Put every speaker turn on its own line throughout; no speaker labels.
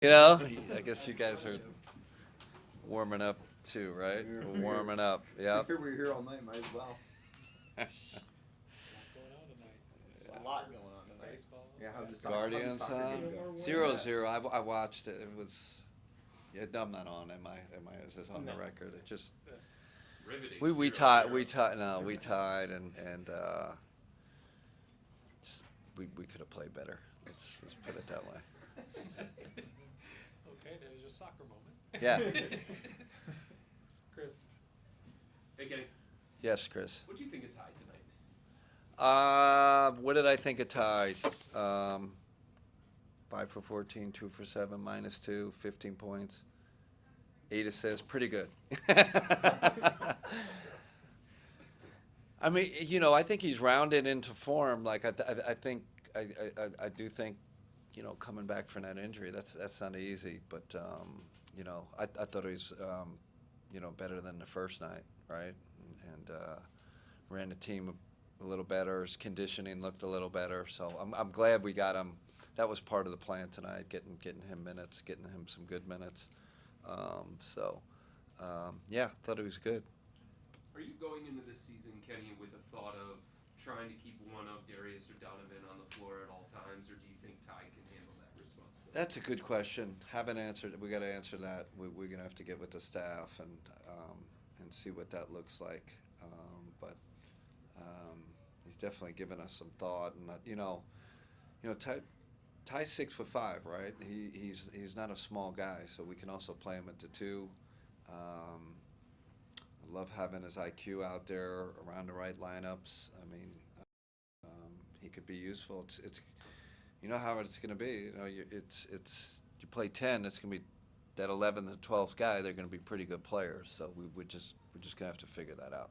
I guess you guys are warming up too, right?
We're,
We're
we're,
warming up. Yep.
we're here all night, might as well.
Lot going on tonight.
It's a lot going on tonight.
Baseball,
Yeah, how'd the
Guardians,
soccer
huh?
game go?
0-0. I watched it. It was. Yeah, I'm not on. Am I? Is this on the
No.
record? It just.
Riveting.
We
0-0.
tied. No, we tied, and just we could have played better. Let's put it that way.
Okay, there's your soccer moment.
Yeah.
Chris,
Hey, Kenny.
Yes, Chris.
What do you think of tie tonight?
What did I think of tied? 5 for 14, 2 for 7, -2, 15 points, 8 assists. Pretty good. I mean, I think he's rounded into form. Like I think I do think, coming back from that injury, that's not easy. But I thought he was better than the first night, right? And ran the team a little better. His conditioning looked a little better. So I'm glad we got him. That was part of the plan tonight, getting him minutes, getting him some good minutes. Yeah, thought he was good.
Are you going into this season, Kenny, with a thought of trying to keep one of Darius or Donovan on the floor at all times, or do you think Ty can handle that responsibility?
That's a good question. Haven't answered. We got to answer that. We're gonna have to get with the staff and see what that looks like. But he's definitely given us some thought, and Ty's 6'5", right? He's not a small guy, so we can also play him at the 2. I love having his IQ out there around the right lineups. I mean, he could be useful. It's how it's going to be. You play 10. It's going to be that 11th and 12th guy. They're going to be pretty good players. So we're just going to have to figure that out.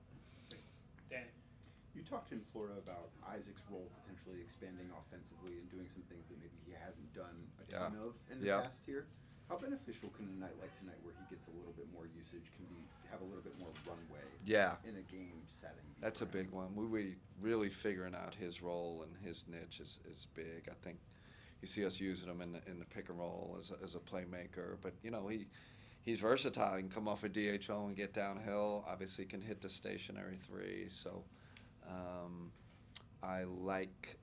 Danny.
You talked in Florida about Isaac's role potentially expanding offensively and doing some things that maybe he hasn't done a ton of in the past here. How beneficial can a night like tonight, where he gets a little bit more usage, have a little bit more runway?
Yeah.
In a game setting.
That's a big one. We really figuring out his role and his niche is big. I think you see us using him in the pick and roll as a playmaker, but he's versatile. He can come off a DHO and get downhill. Obviously, can hit the stationary 3. So I like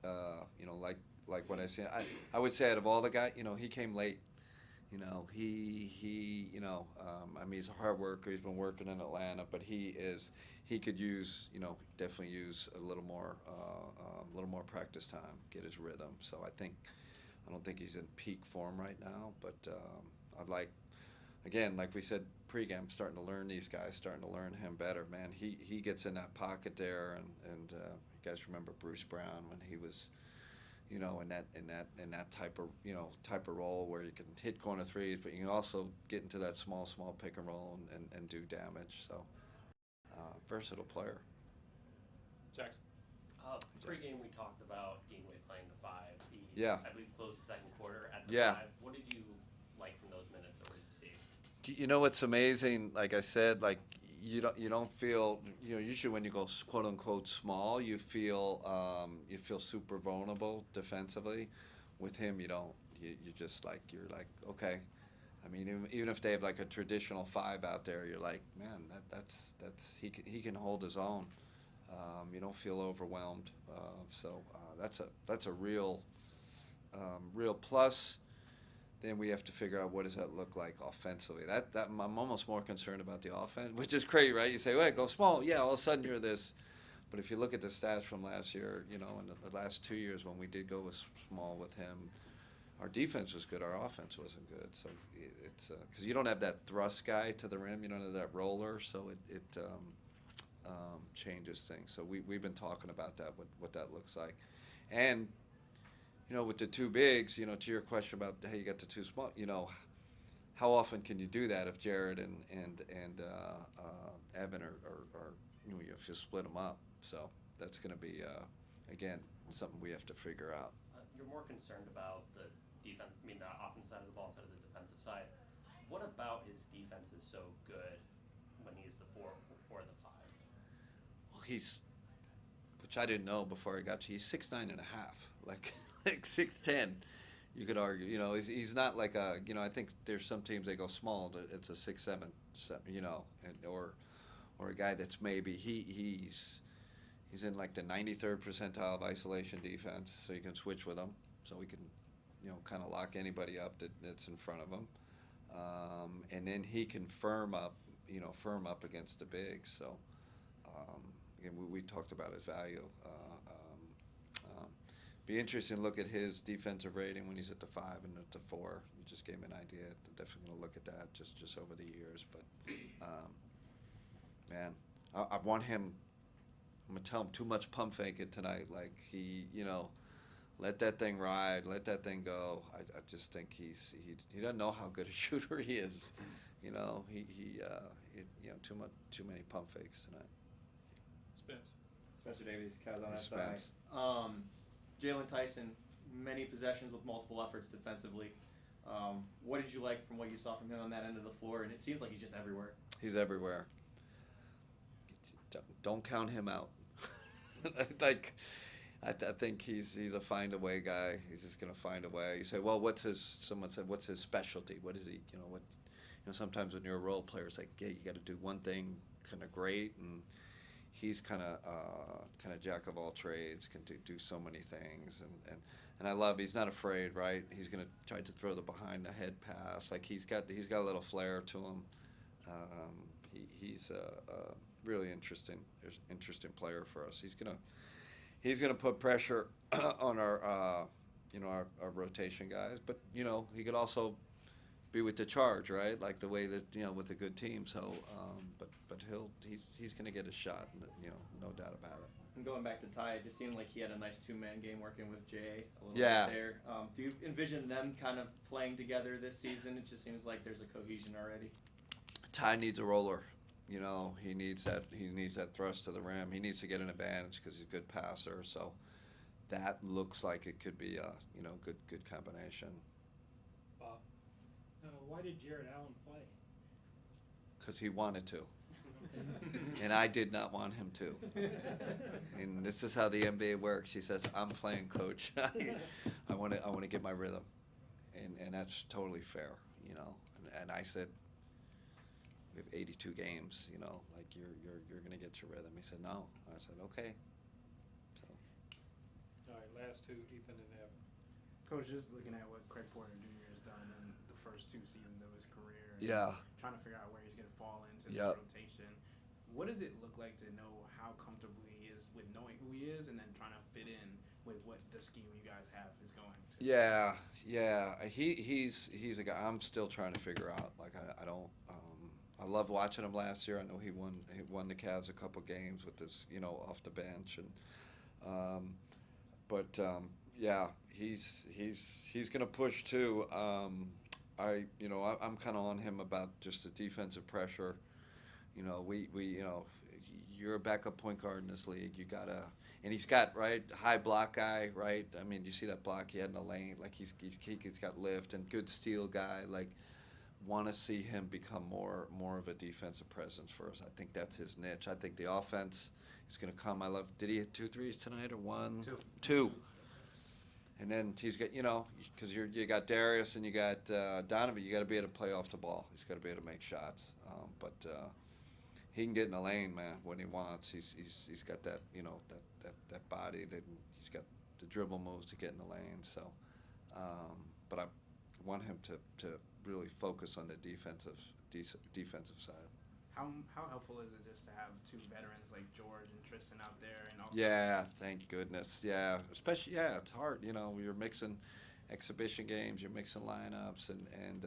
what I see. I would say out of all the guys, he came late. I mean, he's a hard worker. He's been working in Atlanta, but he could use, definitely use a little more practice time, get his rhythm. So I don't think he's in peak form right now, but I'd like, again, like we said pregame, starting to learn these guys, starting to learn him better. Man, he gets in that pocket there, and you guys remember Bruce Brown when he was, in that type of role where you can hit corner 3s, but you can also get into that small pick and roll and do damage. So versatile player.
Jackson.
Pre-game we talked about Deanway playing the 5. He,
Yeah.
I believe closed the second quarter at the
Yeah.
5. What did you like from those minutes, or what did you see?
You know what's amazing? Like I said, like you don't feel, usually when you go quote unquote small, you feel super vulnerable defensively. With him, you don't. You just you're like, okay. I mean, even if they have like a traditional 5 out there, you're like, man, that's he can hold his own. You don't feel overwhelmed. So that's a real plus. Then we have to figure out what does that look like offensively. That I'm almost more concerned about the offense, which is crazy, right? You say, wait, go small. Yeah, all of a sudden you're this. But if you look at the stats from last year, in the last 2 years when we did go with small with him, our defense was good, our offense wasn't good. So it's because you don't have that thrust guy to the rim, you don't have that roller, so it changes things. So we've been talking about that, what that looks like. And with the 2 bigs, to your question about, hey, you got the 2 small, how often can you do that if Jared and Evan are if you split them up? So that's going to be, again, something we have to figure out.
You're more concerned about the defense, the offense side of the ball instead of the defensive side. What about his defense is so good when he's the 4 or the 5?
Well, which I didn't know before I got to, he's 6'9" and a half, like 6'10", You could argue, he's not like a, I think there's some teams they go small. It's a 6'7", or a guy that's maybe he's in like the 93rd percentile of isolation defense, so you can switch with him, so we can, kind of lock anybody up that's in front of him, and then he can firm up against the bigs. So again, we talked about his value. Be interesting to look at his defensive rating when he's at the 5 and at the 4. You just gave me an idea. I'm definitely going to look at that just over the years. But, man, I want him. I'm going to tell him too much pump fake it tonight. Like, he, let that thing ride, let that thing go. I just think he doesn't know how good a shooter he is. He too many pump fakes tonight.
Spence.
Spencer Davies, Cavs on that
Spence.
side. Jalen Tyson, many possessions with multiple efforts defensively. What did you like from what you saw from him on that end of the floor? And it seems like he's just everywhere.
He's everywhere. Don't count him out. Like, I think he's a find a way guy. He's just gonna find a way. You say, well, someone said, what's his specialty? What is he? Sometimes when you're a role player, it's like, yeah, you got to do one thing kind of great, and he's kind of jack of all trades, can do so many things, and I love he's not afraid, right? He's gonna try to throw the behind the head pass, like he's got a little flair to him. He's a really interesting player for us. He's gonna put pressure on our rotation guys, but he could also be with the charge, right? Like the way that with a good team. So, but he's going to get a shot, no doubt about it.
And going back to Ty, it just seemed like he had a nice two-man game working with Jay a little
Yeah.
bit there. Do you envision them kind of playing together this season? It just seems like there's a cohesion already.
Ty needs a roller. He needs that thrust to the rim. He needs to get an advantage because he's a good passer. So that looks like it could be a good combination.
Bob.
Why did Jared Allen play?
Because he wanted to. And I did not want him to. And this is how the NBA works. He says, "I'm playing, coach. I want to get my rhythm," and that's totally fair, And I said, "We have 82 games, like you're going to get your rhythm." He said, "No." I said, "Okay." So.
All right, last two, Ethan and Evan.
Coach, just looking at what Craig Porter Jr. has done in the first 2 seasons of his career.
Yeah.
Trying to figure out where he's going to fall into
Yep.
the rotation. What does it look like to know how comfortable he is with knowing who he is and then trying to fit in with what the scheme you guys have is going to?
Yeah. He's a guy I'm still trying to figure out. Like I don't. I loved watching him last year. I know he won the Cavs a couple games with this, off the bench, and yeah, he's gonna push too. I'm kind of on him about just the defensive pressure. You're a backup point guard in this league. You gotta, and he's got high block guy, right? I mean, you see that block he had in the lane. Like he's got lift and good steal guy. Like, want to see him become more of a defensive presence for us. I think that's his niche. I think the offense is gonna come. Did he hit 2 threes tonight or 1? 2. And then he's got, because you got Darius and you got Donovan. You got to be able to play off the ball. He's got to be able to make shots. But he can get in the lane, man, when he wants. He's got that, that body. That he's got the dribble moves to get in the lane. So, but I want him to really focus on the defensive side.
How helpful is it just to have 2 veterans like George and Tristan out there? And also
Yeah, thank goodness. Yeah, especially, it's hard. You're mixing exhibition games, you're mixing lineups, and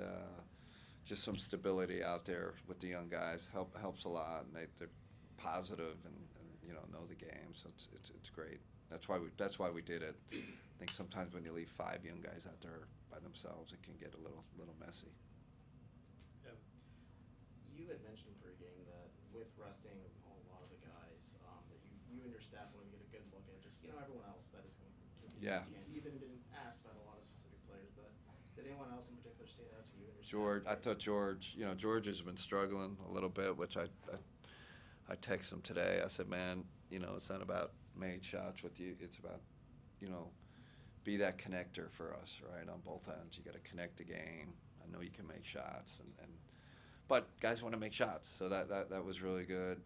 just some stability out there with the young guys helps a lot. And they're positive and know the game, so it's great. That's why we did it. I think sometimes when you leave 5 young guys out there by themselves, it can get a little messy.
You had mentioned pregame that with resting a lot of the guys, that you and your staff wanted to get a good look at just everyone else that is going to compete.
Yeah.
And you even didn't ask about a lot of specific players, but did anyone else in particular stand out to you? And your
George, I
staff?
thought George has been struggling a little bit, which I texted him today. I said, man, it's not about made shots with you. It's about, be that connector for us, right, on both ends. You got to connect the game. I know you can make shots, but guys want to make shots, so that was really good.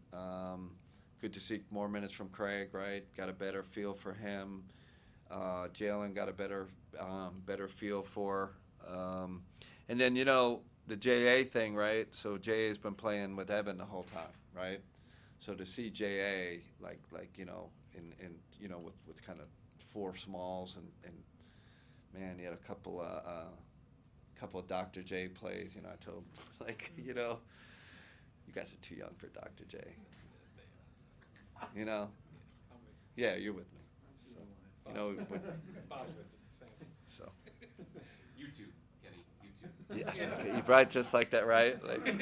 Good to see more minutes from Craig, right? Got a better feel for him. Jalen got a better feel for. And then, the JA thing, right? So JA's been playing with Evan the whole time, right? So to see JA with kind of 4 smalls and man, he had a couple of Dr. J plays. I told him, you guys are too young for Dr. J. Yeah, you're with me. So,
Bob's with me, same.
So.
YouTube, Kenny, YouTube.
Yeah, okay, you brought just like that, right?
And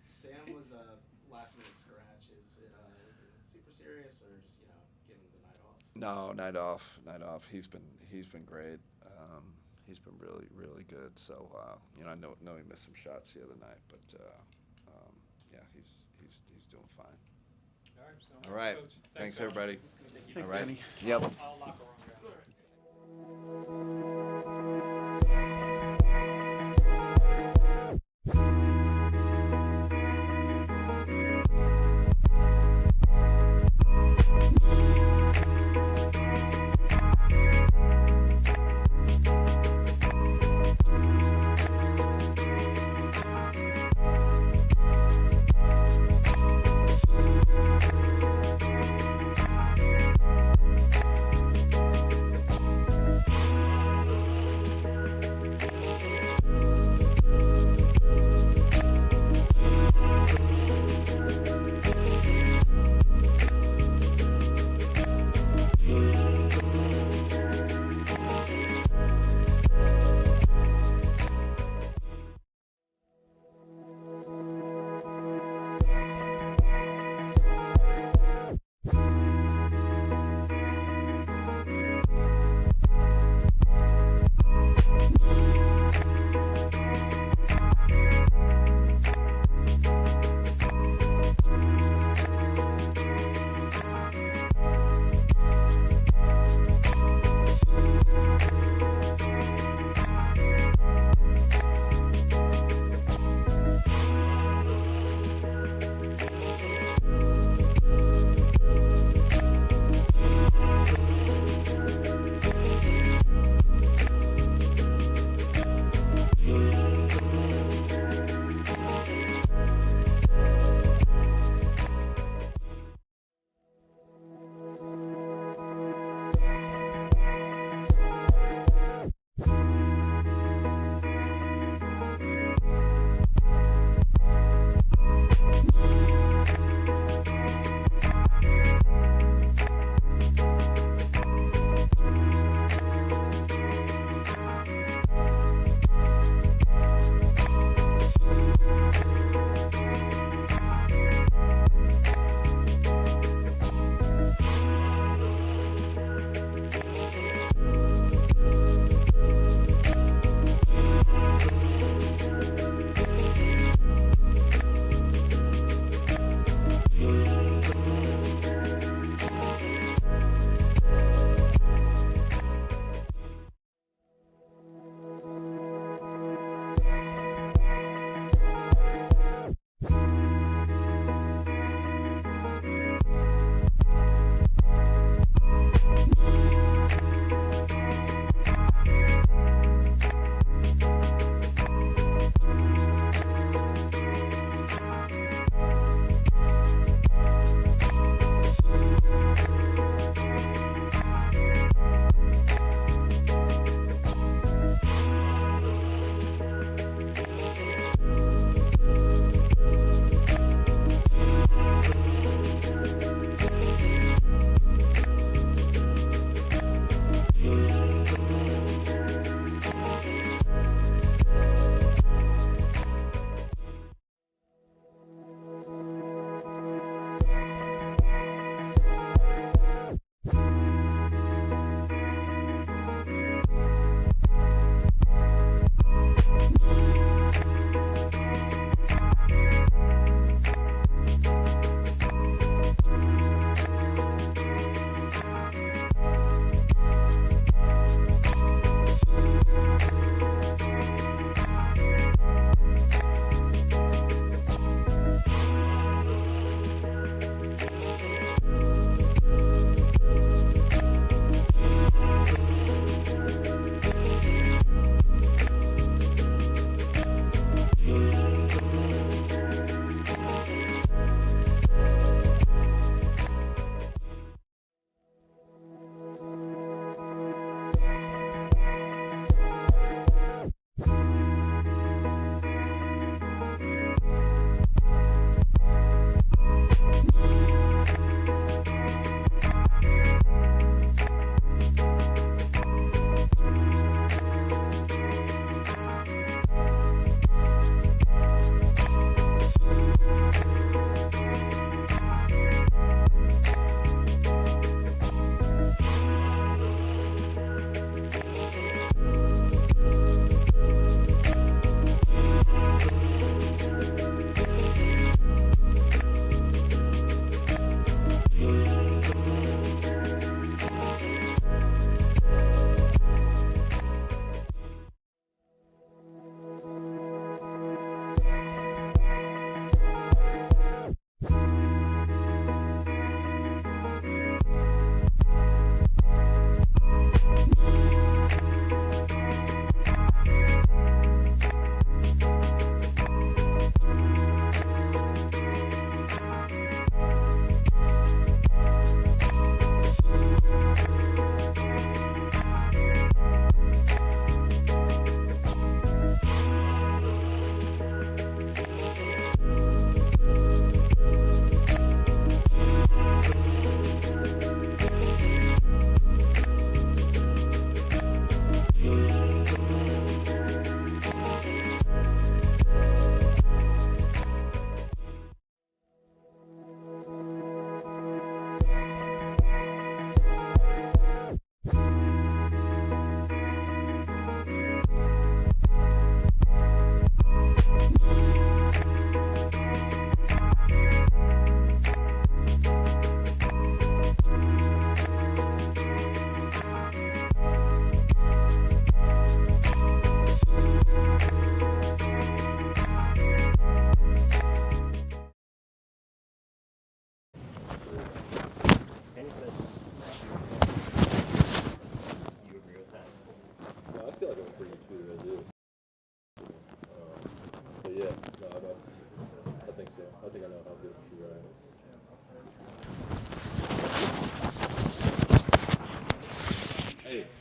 Sam was a last-minute scratch. Is it super serious, or just giving the night off?
No, night off. He's been great. He's been really, really good. So I know he missed some shots the other night, but yeah, he's doing fine.
All right, so
All right.
Coach.
Thanks
Coach.
everybody.
Thank you.
All right.
Kenny.
Yep.
All locker room guys.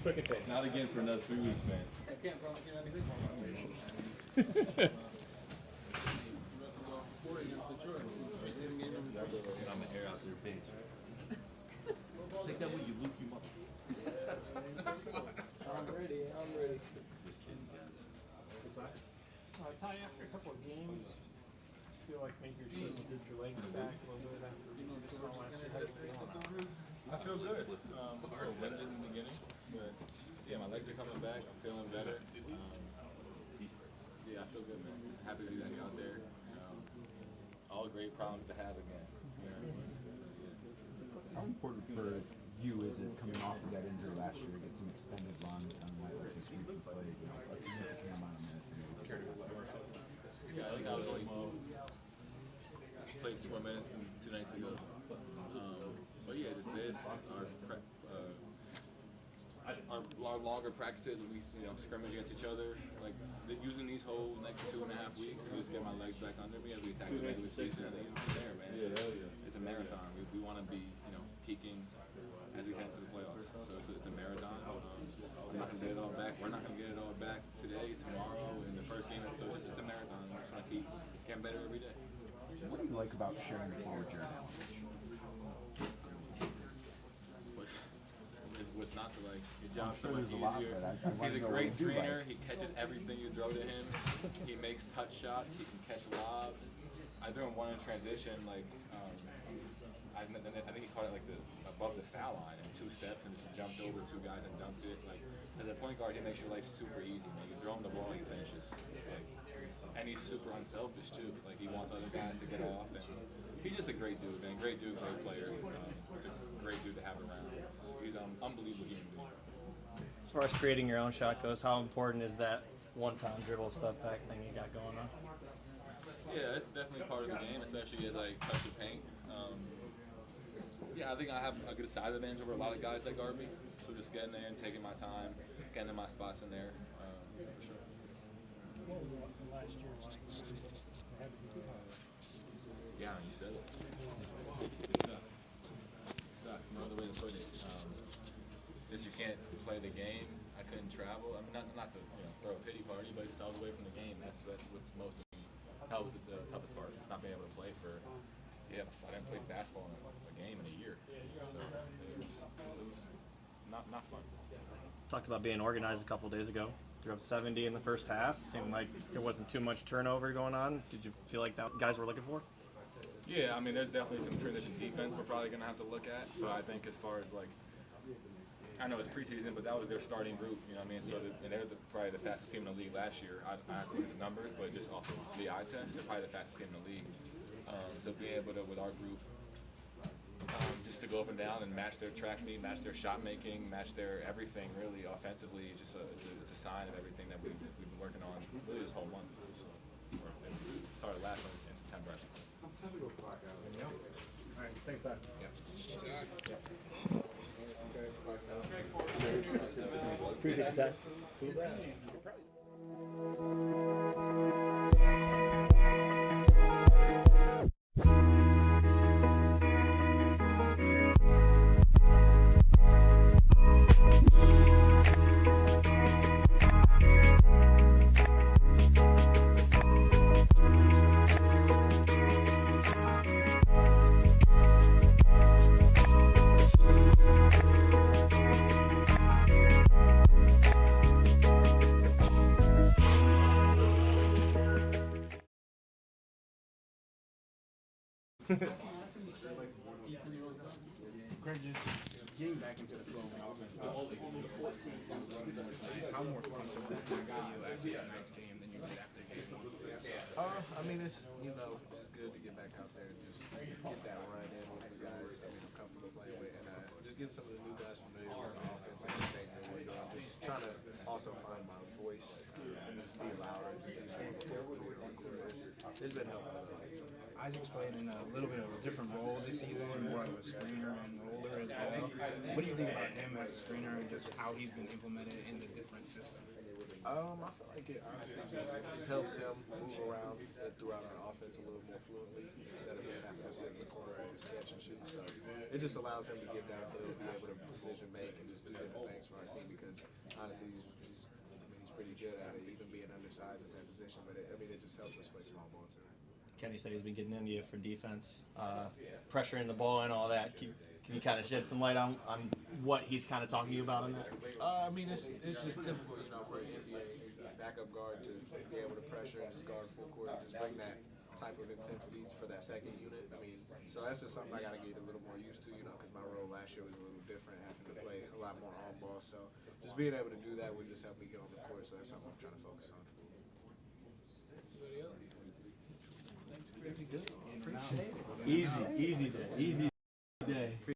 Quick and take.
Not again for another 3 weeks, man.
I can't promise you anything.
On the air out there, page. Take that with you, Luke, you mother.
I'm ready.
Just kidding, guys.
Ty, after a couple of games, feel like maybe you're starting to get your legs back a little bit after how you feeling?
I feel good. A little winded in the beginning, but yeah, my legs are coming back. I'm feeling better. Yeah, I feel good, man. Just happy to be back out there. All great problems to have again.
How important for you is it coming off of that injury last year to get some extended run on a night like this week and play a significant amount of minutes?
Yeah, I think I was played 2 more minutes than 2 nights ago. But yeah, just this, our longer practices, we scrimmage against each other. Like using these whole next 2.5 weeks to just get my legs back under me as we attack the regular season. And then from there, man, it's a marathon. We want to be peaking as we head to the playoffs. So it's a marathon. I'm not gonna get it all back. We're not gonna get it all back today, tomorrow, in the first game. So it's a marathon. We're just gonna keep getting better every day.
What do you like about sharing the floor with Jared Allen?
What's not to like? Your job's so
sure
much
there's a lot,
easier.
but I
He's a
wanna know
great
what you
screener.
like.
He catches everything you throw to him. He makes touch shots. He can catch lobs. I threw him one in transition, like I think he caught it like above the foul line in 2 steps and just jumped over 2 guys and dunked it. Like as a point guard, he makes your life super easy, man. You throw him the ball, he finishes. It's like, and he's super unselfish too. Like he wants other guys to get off, and he's just a great dude, man. Great dude, great player. He's a great dude to have around. He's an unbelievable human being.
As far as creating your own shot goes, how important is that one-pound dribble step back thing you got going on?
Yeah, it's definitely part of the game, especially as I touch the paint. Yeah, I think I have a good size advantage over a lot of guys that guard me. So just getting there and taking my time, getting in my spots in there, for sure.
What was last year like?
Yeah, you said it. It sucks. It sucks. No other way to put it. Just you can't play the game. I couldn't travel. I mean, not to throw a pity party, but just I was away from the game. That's what's most. That was the toughest part. Just not being able to play for. Yeah, I didn't play basketball in a game in a year. So it was not fun.
Talked about being organized a couple days ago. Threw up 70 in the first half. Seemed like there wasn't too much turnover going on. Did you feel like that guys were looking for?
Yeah, I mean, there's definitely some transition defense we're probably going to have to look at. But I think as far as I know it's preseason, but that was their starting group, you know what I mean? So and they're probably the fastest team in the league last year. I have to look at the numbers, but just off of the eye test, they're probably the fastest team in the league. So being able to, with our group, just to go up and down and match their track meet, match their shot making, match their everything really offensively, it's a sign of everything that we've been working on really this whole month. So, started last month in September, I should say.
All right, thanks, Doc.
Appreciate your time.
Craig, just getting back into the flow of offense. How more comfortable are you after tonight's game than you did after game 1?
I mean, it's just good to get back out there and just get that run in with the guys. I mean, I'm comfortable playing with, and just getting some of the new guys familiar with the offense and everything that we're doing. Just trying to also find my voice, and just be louder, and just it's been helpful.
Isaac's played in a little bit of a different role this season, more of a screener and roller as well. What do you think about him as a screener and just how he's been implemented in the different system?
I feel like it honestly just helps him move around throughout our offense a little more fluently instead of just having to sit in the corner and just catch and shoot. So it just allows him to get downhill, be able to decision make, and just do different things for our team because honestly he's pretty good at it, even being undersized at that position. But it just helps us play small ball too.
Kenny said he's been getting into you for defense, pressuring the ball and all that. Can you kind of shed some light on what he's kind of talking to you about on that?
It's just typical, for an NBA backup guard to be able to pressure and just guard full court and just bring that type of intensity for that second unit. So that's just something I got to get a little more used to, because my role last year was a little different, having to play a lot more on ball. So just being able to do that would just help me get on the court. So that's something I'm trying to focus on.
Anybody else?
Easy day.